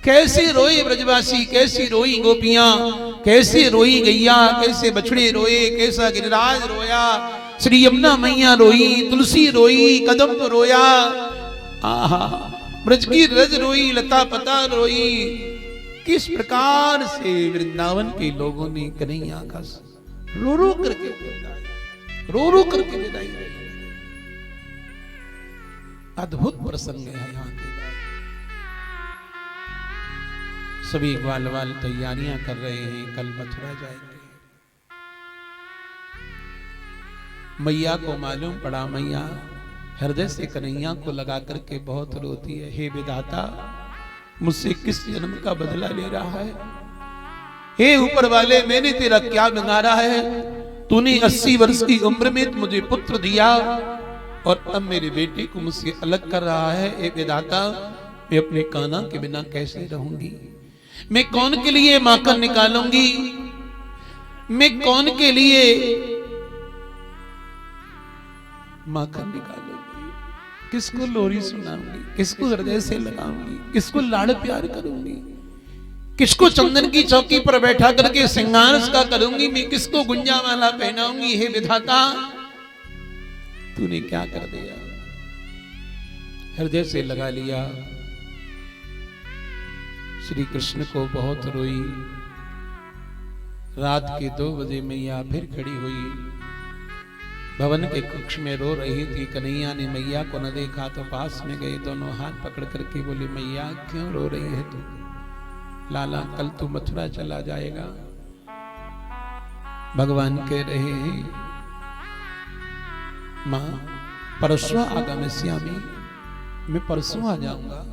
कैसे रोए ब्रजवासी, कैसी रोई गोपियां, कैसे रोई गैया, कैसे बछड़े रोए, कैसा गिरिराज रोया, श्री यमुना मैया रोई, तुलसी रोई, कदम्ब रोया, आहा ब्रज की रज रोई, लता पता रोई। किस प्रकार से वृंदावन के लोगों ने कन्हैया का रो रो करके विदाई दी। अद्भुत प्रसंग है यहाँ के। सभी ग्वाल वाल तैयारियां कर रहे हैं, कल मथुरा जाएंगे। मैया को मालूम पड़ा, मैया हृदय से कन्हैया को लगा करके बहुत रोती है। हे विधाता, मुझसे किस जन्म का बदला ले रहा है? हे ऊपर वाले, मैंने तेरा क्या बिगाड़ा है? तूने 80 वर्ष की उम्र में मुझे पुत्र दिया और अब मेरे बेटे को मुझसे अलग कर रहा है। हे विधाता, मैं अपने कान्हा के बिना कैसे रहूंगी? मैं कौन के लिए माखन निकालूंगी? मैं कौन के लिए माखन निकालूंगी? किसको लोरी सुनाऊंगी? किसको हृदय से लगाऊंगी? किसको लाड़ प्यार करूंगी? किसको चंदन की चौकी पर बैठा करके श्रृंगार का करूंगी? मैं किसको गुंजा माला पहनाऊंगी? हे विधाता, तूने क्या कर दिया? हृदय से लगा लिया। श्री कृष्ण को बहुत रोई। रात के 2 बजे मैया फिर खड़ी हुई, भवन के कक्ष में रो रही थी। कन्हैया ने मैया को न देखा तो पास में गए, दोनों हाथ पकड़ करके बोले, मैया क्यों रो रही है तू? लाला, कल तू मथुरा चला जाएगा। भगवान कह रहे हैं, मां परसों आगमिष्यामि, मैं परसों आ जाऊंगा।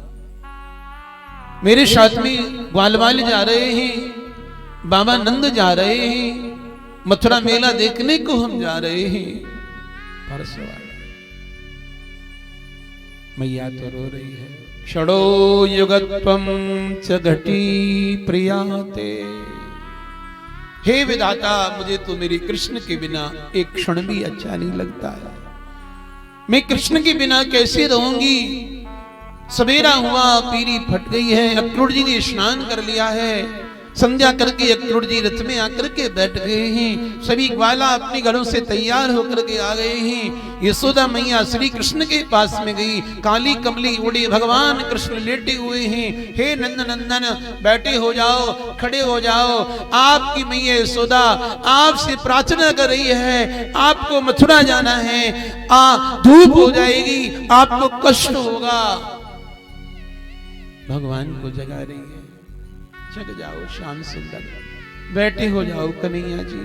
मेरे साथ में ग्वालवाल जा रहे हैं, बाबा नंद जा रहे हैं, मथुरा मेला देखने को हम जा रहे हैं, परसों आ। मैया तो रो रही है। क्षणो युगत्वं च घटी प्रियाते। हे विधाता, मुझे तो मेरे कृष्ण के बिना एक क्षण भी अच्छा नहीं लगता है। मैं कृष्ण के बिना कैसे रहूंगी? सवेरा हुआ, पीरी फट गई है, अक्रूर जी ने स्नान कर लिया है, संध्या करके अक्रूर जी रथ में आकर के बैठ गए हैं। सभी ग्वाला अपने घरों से तैयार होकर के आ गए हैं। यशोदा मैया श्री कृष्ण के पास में गई, काली कमली उड़ी, भगवान कृष्ण लेटे हुए हैं। हे नंद नंदन, बैठे हो जाओ, खड़े हो जाओ। आपकी मैया यशोदा आपसे प्रार्थना कर रही है, आपको मथुरा जाना है, धूप हो जाएगी, आपको कष्ट होगा। भगवान को जगा रही है, जग जाओ श्याम सुंदर, बैठे हो जाओ कन्हैया जी,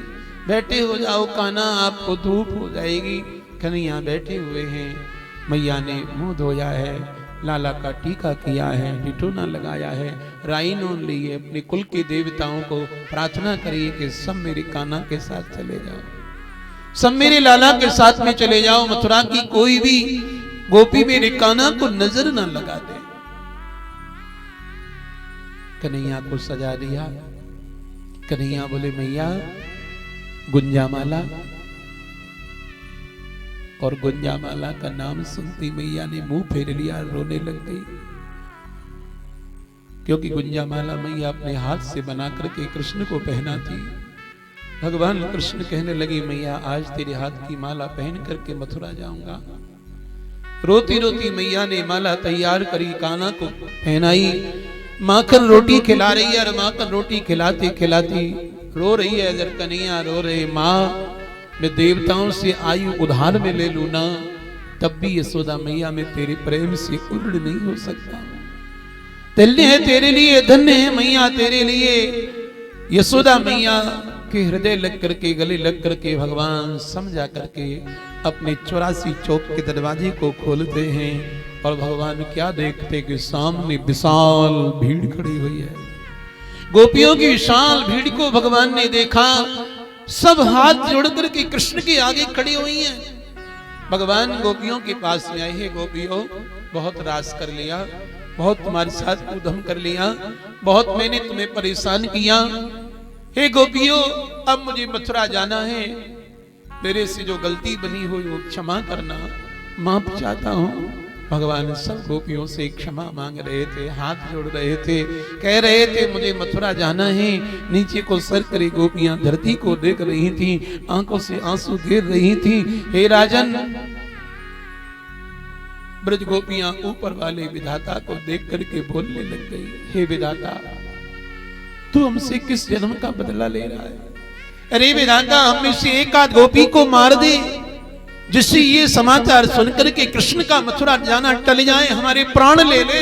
बैठे हो जाओ कान्हा, आपको धूप हो जाएगी। कन्हैया बैठे हुए हैं। मैया ने मुंह धोया है, लाला का टीका किया है, टिटोना लगाया है, राई नोन ली है। अपने कुल के देवताओं को प्रार्थना करिए कि सब मेरे कान्हा के साथ चले जाओ, सब मेरे लाला के साथ में चले जाओ। मथुरा की कोई भी गोपी मेरे कान्हा को नजर न लगा दे। कन्हैया को सजा दिया। कन्हैया बोले, मैया गुंजामाला, और गुंजामाला का नाम सुनती मैया ने मुंह फेर लिया, रोने लग गई। क्योंकि गुंजामाला मैया अपने हाथ से बना करके कृष्ण को पहना थी। भगवान कृष्ण कहने लगी, मैया आज तेरे हाथ की माला पहन करके मथुरा जाऊंगा। रोती रोती मैया ने माला तैयार करी, कान्हा को पहनाई, माखन रोटी खिला रही है, और माखन रोटी खिलाती खिलाती रो रही है। अगर कन्हैया रो रहे, माँ मैं देवताओं से आयु उधार में ले लू ना, तब भी यशोदा मैया मैं तेरे प्रेम से उड़ नहीं हो सकता। धन्य है तेरे लिए, धन्य है मैया तेरे लिए। यशोदा मैया के हृदय लग करके, गले लग करके भगवान समझा करके अपने 84 चौक के दरवाजे को खोलते हैं। और भगवान क्या देखते कि सामने विशाल भीड़ खड़ी हुई है। गोपियों की विशाल भीड़ को भगवान ने देखा, सब हाथ जोड़ करके कृष्ण के आगे खड़ी हुई हैं। भगवान गोपियों के पास में आए, हे गोपियों, बहुत रास कर लिया, बहुत तुम्हारे साथ उधम कर लिया, बहुत मैंने तुम्हें परेशान किया। हे गोपियों, अब मुझे मथुरा जाना है, मेरे से जो गलती बनी हो वो क्षमा करना, माफ चाहता हूं। भगवान सब गोपियों से क्षमा मांग रहे थे, हाथ जोड़ रहे थे, कह रहे थे मुझे मथुरा जाना है। नीचे को सर करे गोपियां धरती को देख रही थी, आंखों से आंसू गिर रही थी। हे राजन, ब्रज गोपियां ऊपर वाले विधाता को देख करके बोलने लग गई, हे विधाता, तू हमसे किस जन्म का बदला ले रहा है? अरे विधाता, हम में से एक आध गोपी को मार दे, जिससे ये समाचार सुनकर के कृष्ण का मथुरा जाना टल जाए, हमारे प्राण ले ले,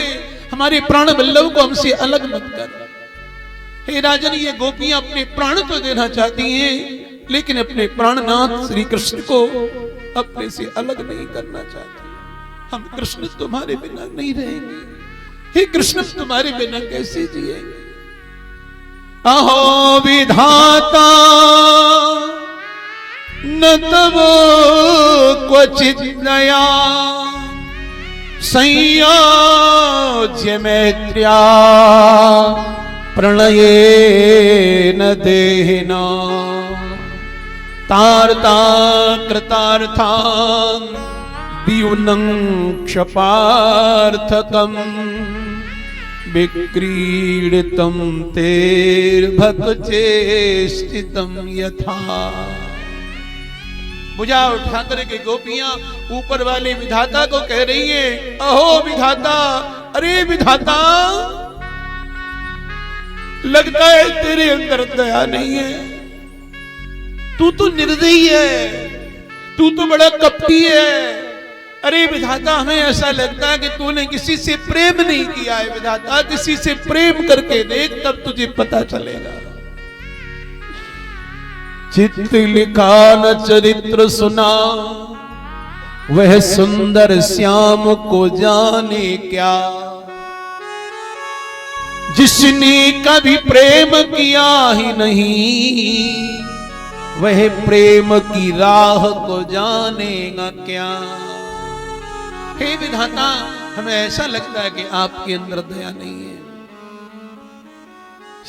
हमारे प्राण वल्लभ को हमसे अलग मत कर। हे राजन, ये गोपियां अपने प्राण तो देना चाहती हैं, लेकिन अपने प्राणनाथ श्री कृष्ण को अपने से अलग नहीं करना चाहती। हम कृष्ण तुम्हारे बिना नहीं रहेंगे। हे कृष्ण, तुम्हारे बिना कैसे जिएंगे? अहो विधाता, न तव क्वचित दया संयोज्य मैत्र्या प्रणये न देहिना तार्ता कृतार्था वियुनं क्षपार्थकम् विक्रीडितं तेर्भक्चेष्टितं यथा। भुजा उठा करके गोपियां ऊपर वाले विधाता को कह रही हैं, अहो विधाता, अरे विधाता, लगता है तेरे अंदर दया नहीं है, तू तो निर्दयी है, तू तो बड़ा कपटी है। अरे विधाता, हमें ऐसा लगता है कि तूने किसी से प्रेम नहीं किया है। विधाता, किसी से प्रेम करके देख, तब तुझे पता चलेगा। चित्त लिखा न चरित्र सुना, वह सुंदर श्याम को जाने क्या। जिसने कभी प्रेम किया ही नहीं, वह प्रेम की राह को जानेगा क्या। हे विधाता, हमें ऐसा लगता है कि आपके अंदर दया नहीं है।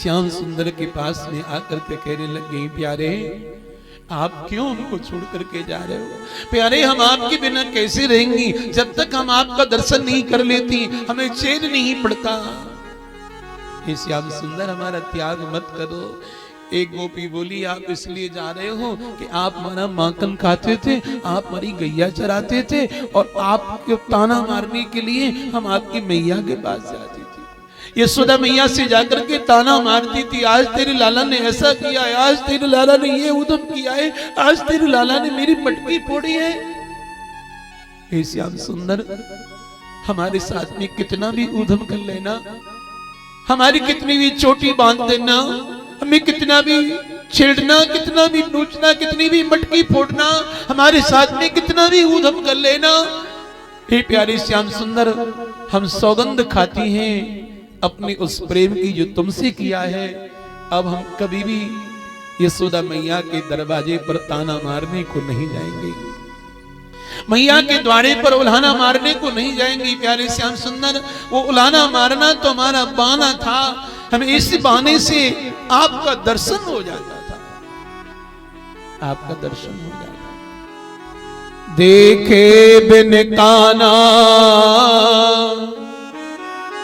श्याम सुंदर के पास में आकर के कहने लग गई, प्यारे, आप क्यों हमको छोड़ करके जा रहे हो? प्यारे, हम आपके बिना कैसे रहेंगी? जब तक हम आपका दर्शन नहीं कर लेती, हमें चैन नहीं पड़ता। हे श्याम सुंदर, हमारा त्याग मत करो। एक गोपी बोली, आप इसलिए जा रहे हो कि आप हमारा माखन खाते थे, आप हमारी गैया चराते थे, और आपको ताना मारने के लिए हम आपकी मैया के पास जाती थी। यशोदा मैया से जाकर के ताना मारती थी, आज तेरे लाला ने ऐसा किया है, आज तेरे लाला ने ये उद्यम किया है, आज तेरे लाला ने मेरी मटकी फोड़ी है। हे श्याम सुंदर, हमारे साथ में कितना भी उद्यम कर लेना, हमारी कितनी भी चोटी बांध देना, हमें कितना भी छेड़ना, कितना भी नोचना, कितनी भी मटकी फोड़ना, हमारे साथ में कितना भी उद्यम कर लेना, हे प्यारे श्याम सुंदर, हम सौगंध खाती हैं अपने उस प्रेम की जो तुमसे किया है। अब हम कभी भी यशोदा मैया के दरवाजे पर ताना मारने को नहीं जाएंगे, मैया के द्वारे पर उल्हाना मारने को नहीं जाएंगे। प्यारे श्याम सुंदर, वो उल्हाना मारना तो हमारा बहाना था, हमें इस बहाने से आपका दर्शन हो जाता था, आपका दर्शन हो जाता। देखे बिन काना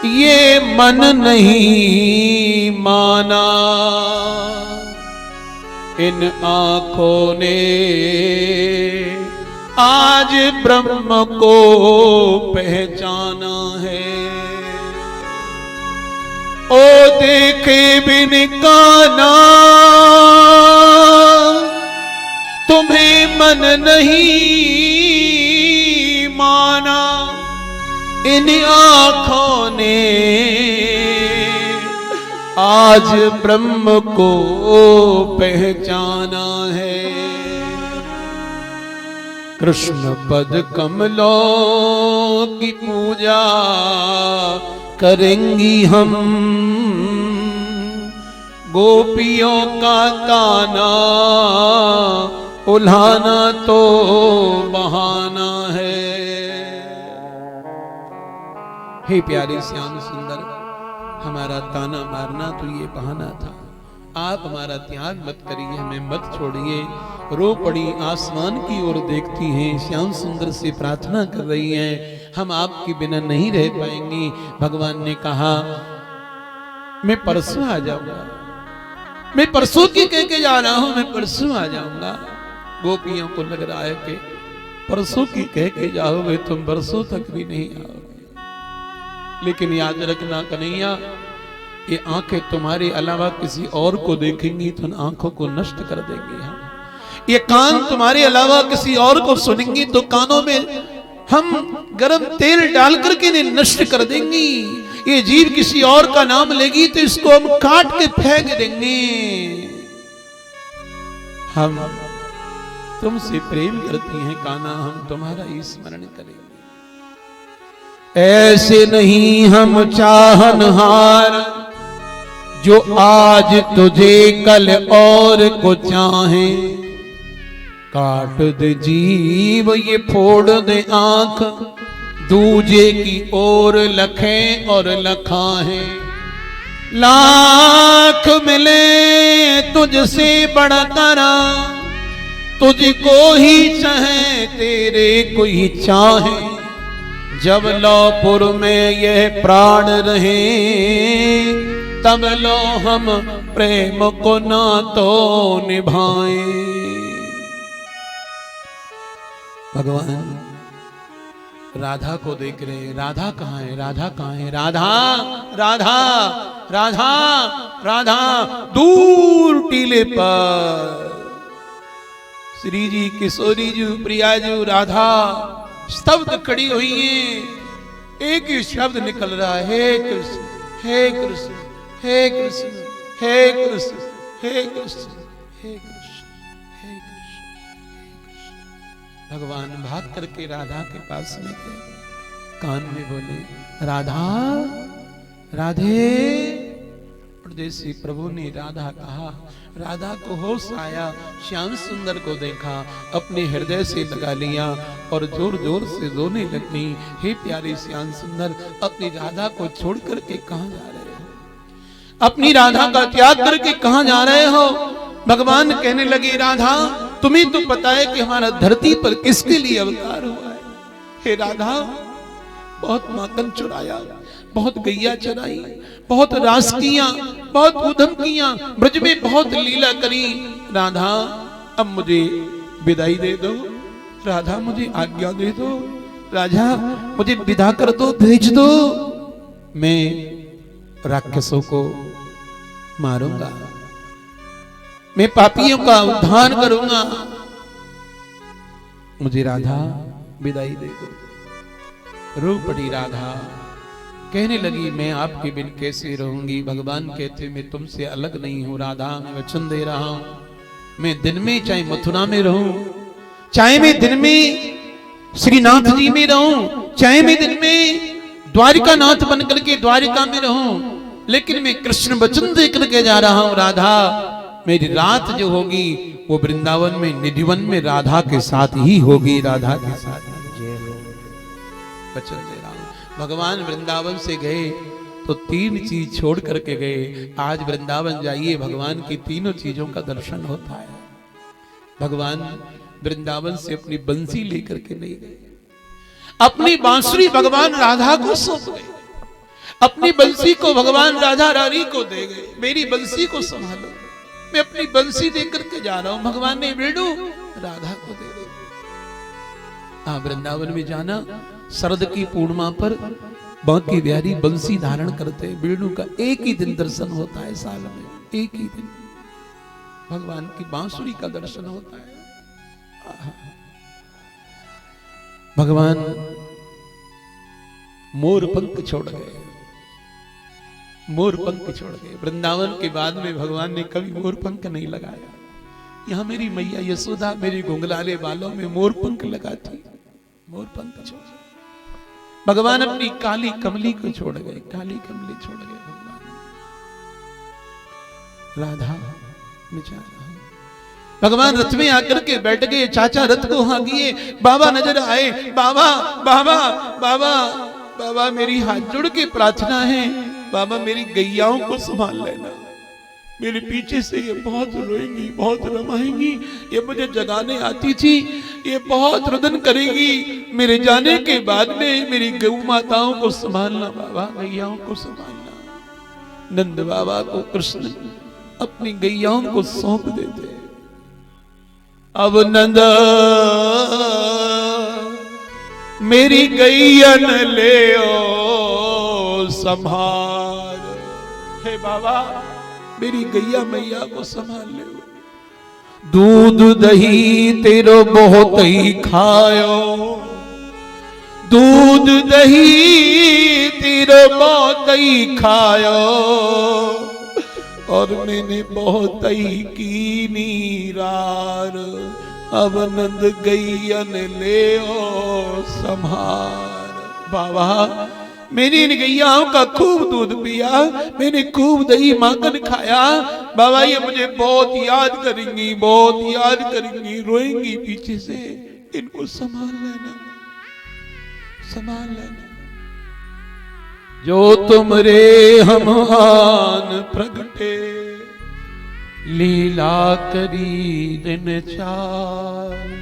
ये मन नहीं माना, इन आंखों ने आज ब्रह्म को पहचाना है। ओ देखे बिन काना तुम्हें मन नहीं माना, इन आँखों ने आज ब्रह्म को पहचाना है। कृष्ण पद कमलों की पूजा करेंगी हम, गोपियों का ताना उल्हाना तो बहाना है। हे प्यारे श्याम सुंदर, हमारा ताना मारना तो ये बहाना था, आप हमारा त्याग मत करिए, हमें मत छोड़िए। रो पड़ी आसमान की ओर देखती हैं, श्याम सुंदर से प्रार्थना कर रही हैं, हम आपके बिना नहीं रह पाएंगे। भगवान ने कहा मैं परसों आ जाऊंगा, मैं परसों की कह के जा रहा हूं, मैं परसों आ जाऊंगा। गोपियों को लग रहा है कि परसों की कह के जाओगे तुम बरसों तक भी नहीं आओगे। लेकिन याद रखना कन्हैया, ये आंखें तुम्हारे अलावा किसी और को देखेंगी तो उन आंखों को नष्ट कर देंगे हम। ये कान तुम्हारे अलावा किसी और को सुनेंगी तो कानों में हम गरम तेल डाल करके इन्हें नष्ट कर देंगी। ये जीभ किसी और का नाम लेगी तो इसको हम काट के फेंक देंगे। हम तुमसे प्रेम करती हैं कान्हा, हम तुम्हारा ही स्मरण करेंगे। ऐसे नहीं हम चाहनहार जो आज तुझे कल और को चाहे। काट दे जीव ये फोड़ दे आंख, दूजे की ओर लखें और लखाएं। लाख मिले तुझसे बड़ा करा, तुझको ही चाहे तेरे कोई चाहे। जब लौपुर में यह प्राण रहे, तब लो हम प्रेम को ना तो निभाएं। भगवान राधा को देख रहे हैं, राधा कहाँ है, राधा कहाँ है, राधा राधा राधा राधा। दूर टीले पर श्री जी, किशोरी जी, प्रिया जी, राधा स्तब्ध खड़ी हुई है। एक ही शब्द निकल रहा है, हे कृष्ण हे कृष्ण हे कृष्ण हे कृष्ण हे कृष्ण हे कृष्ण हे कृष्ण। भगवान भाग करके राधा के पास में गए, कान में बोले राधा राधे। परदेसी प्रभु ने राधा कहा। राधा को होश आया, श्याम सुंदर को देखा, अपने हृदय से लगा लिया और जोर जोर से रोने लगी। हे प्यारे श्याम सुंदर, अपनी राधा को छोड़ करके कहां जा रहे हो? अपनी राधा का त्याग करके कहां जा रहे हो? भगवान कहने लगे राधा, तुम्हें तो पता है कि हमारा धरती पर किसके लिए अवतार हुआ है। हे राधा, बहुत माखन चुराया, बहुत गैया चराई, बहुत रास किया, बहुत उधम किया, ब्रज में बहुत लीला करी। राधा अब मुझे विदाई दे दो, राधा मुझे आज्ञा दे दो, राजा मुझे विदा कर दो, भेज दो। मैं राक्षसों को मारूंगा, मैं पापियों का उद्धार करूंगा, मुझे राधा विदाई दे दो। रो पड़ी राधा, कहने लगी मैं आपके बिन कैसे रहूंगी। भगवान कहते मैं तुमसे अलग नहीं हूं राधा, मैं वचन दे रहा हूं, मैं दिन में चाहे मथुरा में रहूं, चाहे मैं दिन में श्रीनाथ जी में रहूं, चाहे मैं दिन में द्वारिका नाथ बन करके द्वारिका में रहूं, लेकिन मैं कृष्ण वचन दे करके जा रहा हूं राधा, मेरी रात जो होगी वो वृंदावन में निधिवन में राधा के साथ ही होगी, राधा के साथ वचन दे रहा हूं। भगवान वृंदावन से गए तो तीन चीज छोड़ करके गए। आज वृंदावन जाइए, भगवान की तीनों चीजों का दर्शन होता है। भगवान वृंदावन से अपनी बंसी लेकर के नहीं गए, अपनी बांसुरी भगवान राधा को सौंप गए, अपनी बंसी को भगवान राधा रानी को दे गए। मेरी बंसी को संभालो, मैं अपनी बंसी देकर के जा रहा हूं। भगवान ने वेणु राधा को दे दी। हाँ, वृंदावन में जाना, शरद की पूर्णिमा पर बांकी बिहारी बंसी धारण करते हैं। वेणु का एक ही दिन दर्शन होता है साल में, एक ही दिन भगवान की बांसुरी का दर्शन होता है। भगवान मोर पंख छोड़ गए, मोर पंख छोड़ गए। वृंदावन के बाद में भगवान ने कभी मोर पंख नहीं लगाया। यहां मेरी मैया यशोदा मेरी घुंघलाले बालों में मोर पंख लगाती, मोर पंख छोड़। भगवान अपनी काली कमली को छोड़ गए, काली कमली छोड़ गए भगवान। राधा मैं जा रहा हूं। भगवान रथ में आकर के बैठ गए, चाचा रथ को हांकिए। बाबा नजर आए, बाबा बाबा बाबा बाबा मेरी हाथ जोड़ के प्रार्थना है, बाबा मेरी गैयाओं को संभाल लेना, मेरे पीछे से ये बहुत रोएंगी, बहुत रमाएंगी, ये मुझे जगाने आती थी, ये बहुत रुदन करेगी। मेरे जाने के बाद में मेरी गौ माताओं को संभालना बाबा, गैयाओं को संभालना। नंद बाबा को कृष्ण अपनी गैयाओं को सौंप देते। अब नंद मेरी गैयन ले ओ संभाल। हे बाबा मेरी गैया मैया को संभाल ले। दूध दही तेरो बहुत ही खायो, दूध दही तेरो बहुत ही खायो, और मैंने बहुत ही की नीरार। अब नंद गैयन ले ओ संभार। बाबा मेरी इन गैयाओं का खूब दूध पिया, मैंने खूब दही माखन खाया। बाबा ये मुझे बहुत याद करेंगी, बहुत याद करेंगी, रोएंगी पीछे से। इनको संभाल लेना, संभाल लेना। जो तुमरे हम आन प्रगटे, लीला करी दिन चार।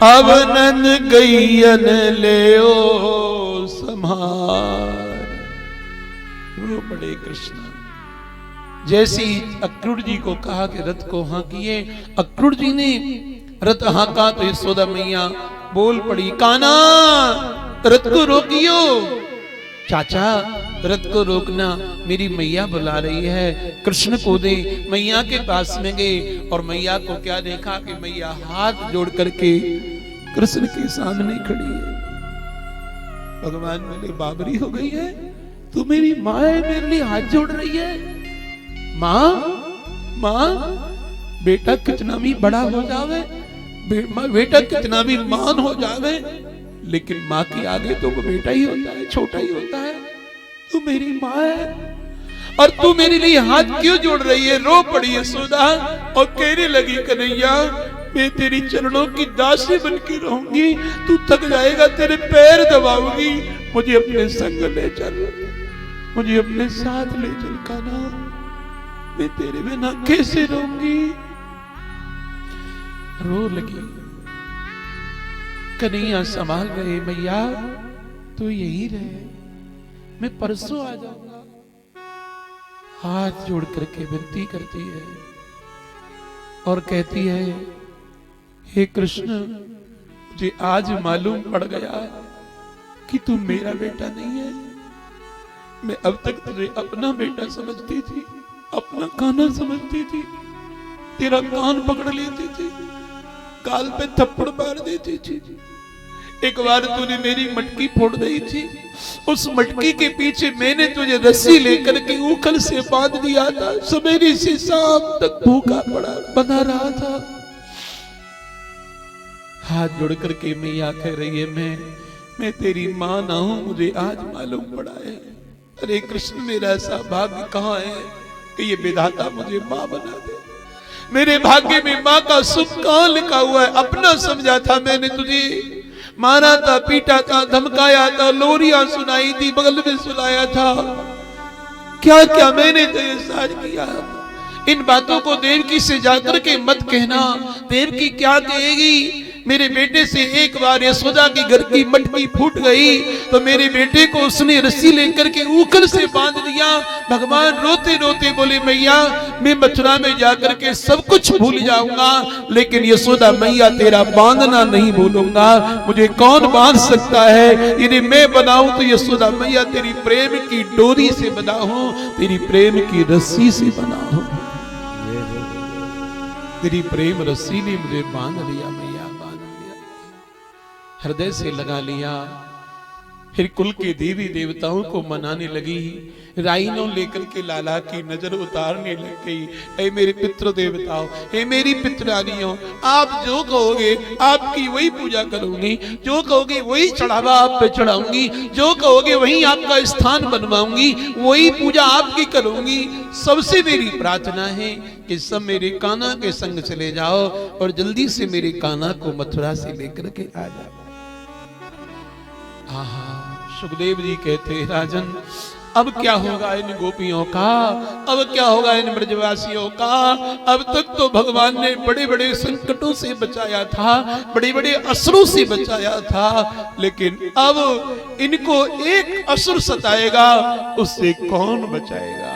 अब नंद गैयन ले ओ संभार। रो पड़े कृष्ण। जैसी अक्रूर जी को कहा कि रथ को हाँकिए, अक्रूर जी ने रथ हाँका तो यशोदा मैया बोल पड़ी, काना रथ को रोकियो। चाचा रथ को रोकना, मेरी मैया बुला रही है, कृष्ण को दे। मैया के पास में गए और मैया को क्या देखा कि मैया हाथ जोड़ करके कृष्ण के सामने खड़ी है। भगवान बोले बाबरी हो गई है, तू मेरी माँ है, मेरे लिए हाथ जोड़ रही है। माँ माँ बेटा कितना भी बड़ा हो जावे, बेटा कितना भी मान हो जावे, लेकिन माँ के आगे तो वो बेटा ही होता है, छोटा ही होता है। तू मेरी माँ है और तू मेरे लिए हाथ क्यों जोड़ रही है। रो पड़ी यशोदा और कहने लगी, कन्हैया मैं तेरी चरणों की दासी बन के रहूंगी, तू थक जाएगा तेरे पैर दबाऊंगी, मुझे अपने संग ले चल, मुझे अपने साथ ले चल कान्हा, मैं तेरे बिना कैसे रहूंगी। रो लगी। कन्हैया संभाल रहे, मैया तू यही रहे, मैं परसों आ जाऊंगा। हाथ जोड़ करके विनती करती है और कहती है, हे कृष्ण मुझे आज मालूम पड़ गया कि तू मेरा बेटा नहीं है। मैं अब तक तुझे अपना बेटा समझती थी, अपना कान्हा समझती थी, तेरा कान पकड़ लेती थी, गाल पे थप्पड़ मार देती थी। एक बार तूने मेरी मटकी फोड़ दी थी, उस मटकी के पीछे मैंने तुझे रस्सी लेकर के उखल से बांध दिया था, सवेरे से शाम तक भूखा पड़ा बना रहा था। हाथ जोड़ करके मैया कह रही है, मैं तेरी माँ ना हूं, मुझे आज मालूम पड़ा है। अरे कृष्ण मेरा ऐसा भाग्य कहाँ है कि ये विधाता मुझे माँ बना दे। मेरे भाग्य में माँ का सुख कहाँ लिखा हुआ है। अपना समझा था मैंने तुझे, मारा था, पीटा था, धमकाया था, लोरियां सुनाई थी, बगल में सुलाया था, क्या क्या मैंने तेरे साथ किया। इन बातों को देवकी से जाकर के मत कहना। देवकी क्या कहेगी। मेरे बेटे से एक बार यशोदा की घर की मटकी फूट गई तो मेरे बेटे को उसने रस्सी लेकर के ऊखल से बांध दिया। भगवान रोते रोते बोले, मैया मैं मथुरा में जाकर के सब कुछ भूल जाऊंगा, लेकिन यशोदा मैया तेरा बांधना नहीं भूलूंगा। मुझे कौन बांध सकता है। यदि मैं बनाऊं तो यशोदा मैया तेरी प्रेम की डोरी से बना हूं, तेरी प्रेम की रस्सी से बना हूं। तेरी प्रेम रस्सी ने मुझे बांध लिया मैया, बांध लिया, हृदय से लगा लिया। फिर कुल के देवी देवताओं को मनाने लगी, राइनों लेकर के लाला की नजर उतारने लग गई। ऐ मेरे पितृ देवताओं, हे मेरी पितरानियों, आप जो कहोगे आपकी वही पूजा करूंगी, जो कहोगे वही चढ़ावा आप पे चढ़ाऊंगी, जो कहोगे वही आपका स्थान बनवाऊंगी, वही पूजा आपकी करूंगी। सबसे मेरी प्रार्थना है कि सब मेरे कान्हा के संग चले जाओ और जल्दी से मेरे कान्हा को मथुरा से लेकर के आ जाओ। आहा, सुखदेव जी कहते, राजन अब क्या होगा इन गोपियों का, अब क्या होगा इन ब्रजवासियों का। अब तक तो भगवान ने बड़े बड़े संकटों से बचाया था, बड़े बड़े असुरों से बचाया था, लेकिन अब इनको एक असुर सताएगा, उससे कौन बचाएगा।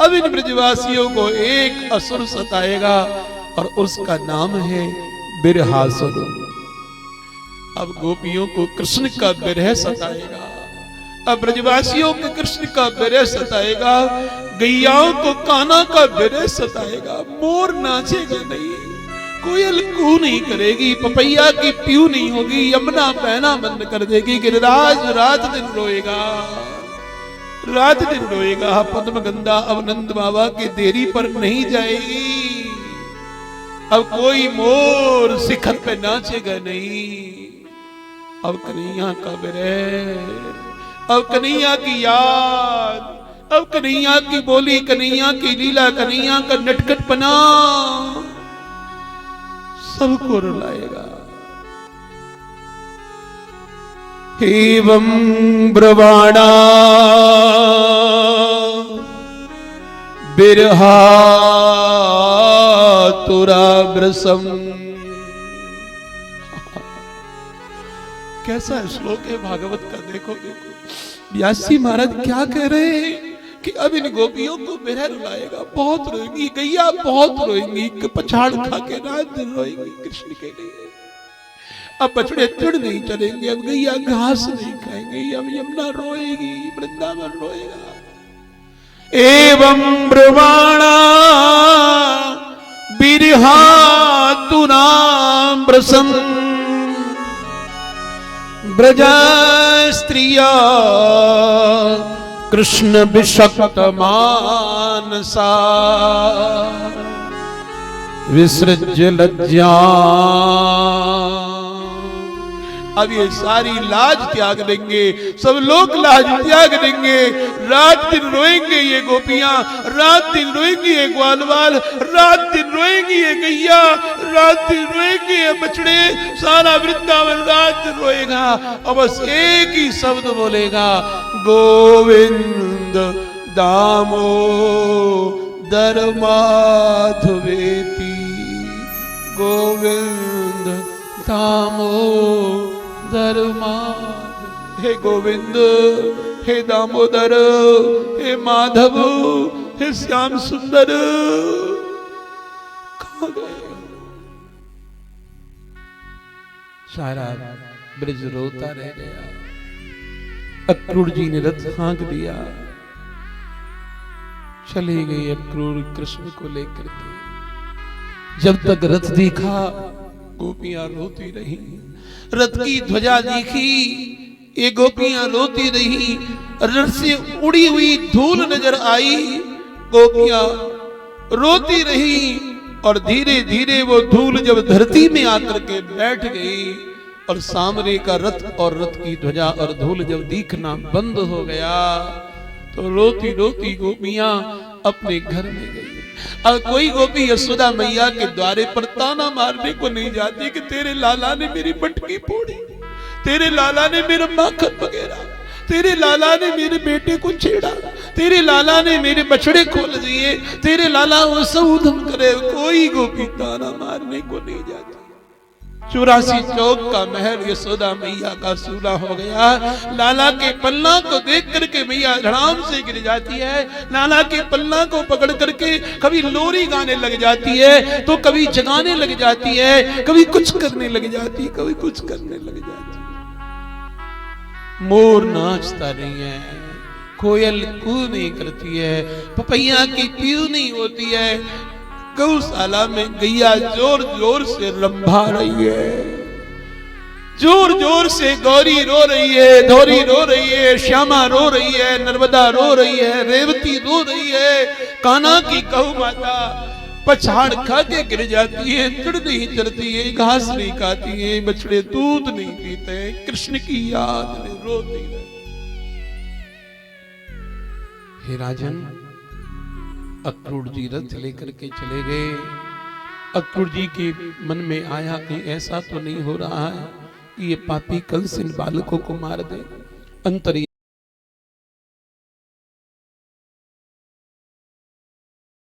अब इन ब्रजवासियों को एक असुर सताएगा और उसका नाम है बिरहासुर। अब गोपियों को कृष्ण का विरह सताएगा, अब ब्रजवासियों के कृष्ण का विरह सताएगा, गैयाओं को कान्हा का विरह सताएगा। मोर नाचेगा नहीं, कोयल कू नहीं करेगी, पपैया की पीऊ नहीं होगी, यमुना बहना बंद कर देगी, गिरिराज रात दिन रोएगा, रात दिन रोएगा। पद्मगंधा अब नंद बाबा के देरी पर नहीं जाएगी, अब कोई मोर शिखर पे नाचेगा नहीं। अब कन्हैया का विरह, अब कन्हैया की याद, अब कन्हैया की बोली, कन्हैया की लीला, कन्हैया का नटखटपना सबको रुलाएगा। एवं ब्रवाणा बिरहा तुराब्रसम। कैसा श्लोक है भागवत का, देखो देखो व्यास जी महाराज क्या कह रहे हैं कि अब इन गोपियों को विरह रुलाएगा, बहुत रोएंगी गैया, बहुत रोएंगी, पछाड़ खा के रात दिन रोएंगी कृष्ण के लिए। अब बछड़े चिड़ नहीं चलेंगे, अब गैया घास नहीं खाएंगे, अब यमुना रोएगी, वृंदावन रोएगा। एवं ब्रवाणा बिरहा तुराब्रसम ब्रजा स्त्रिया कृष्ण विषक्त मानसा विसृज्य लज्जा। अब ये सारी लाज त्याग देंगे, सब लोग लाज त्याग देंगे, रात दिन रोएंगे ये गोपियां, रात दिन रोएंगी ये ग्वालवाल, रात दिन रोएंगी ये गैया, रात दिन रोएंगे ये बछड़े, सारा वृंदावन रात दिन रोएगा और बस एक ही शब्द बोलेगा, गोविंद दामोदर माधवेति, गोविंद दामोदर माधव। हे गोविंद, हे दामोदर, हे माधव, हे श्याम सुंदर, कहां गए। सारा ब्रज रोता रह गया। अक्रूर जी ने रथ हाँक दिया, चले गए अक्रूर कृष्ण को लेकर के। जब तक रथ देखा गोपियां रोती रही, रथ की ध्वजा देखी ये गोपियां रोती रही, रथ से उड़ी हुई धूल नजर आई, गोपियां रोती रही और धीरे धीरे वो धूल जब धरती में आकर के बैठ गई और सामने का रथ और रथ की ध्वजा और धूल जब दिखना बंद हो गया तो रोती रोती गोपियां अपने घर में गई। अब कोई गोपी यशोदा मैया के द्वारे पर ताना मारने को नहीं जाती कि तेरे लाला ने मेरी मटकी फोड़ी, तेरे लाला ने मेरा माखन वगैरह, तेरे लाला ने मेरे बेटे को छेड़ा, तेरे लाला ने मेरे बछड़े खोल दिए, तेरे लाला वो सब उधम करे। कोई गोपी ताना मारने को नहीं जाती। 84 चौक का महल यशोदा मैया का सूला हो गया। लाला के पल्ला को देख करके मैया धड़ाम से गिर जाती है, लाला के पल्ला को पकड़ करके कभी लोरी गाने लग जाती है तो कभी जगाने लग जाती है, कभी कुछ करने लग जाती है, कभी कुछ करने लग जाती है। मोर नाचता नहीं है, कोयल कू नहीं करती है, पपैया की पीऊ नहीं होती है, गौशाला में गैया जोर जोर से रंभा रही है, जोर जोर से गौरी रो रही है, धौरी रो रही है, श्यामा रो रही है, नर्मदा रो रही है, रेवती रो रही है। कान्हा की गौ माता पछाड़ खा के गिर जाती है, चिड़ नहीं चढ़ती है, घास नहीं खाती है, बछड़े दूध नहीं पीते हैं, कृष्ण की याद में रोती है। हे राजन, अक्रूर जी रथ लेकर के चले गए। अक्रूर जी के मन में आया कि ऐसा तो नहीं हो रहा है कि ये पापी कल से इन बालकों को मार दे। अंतर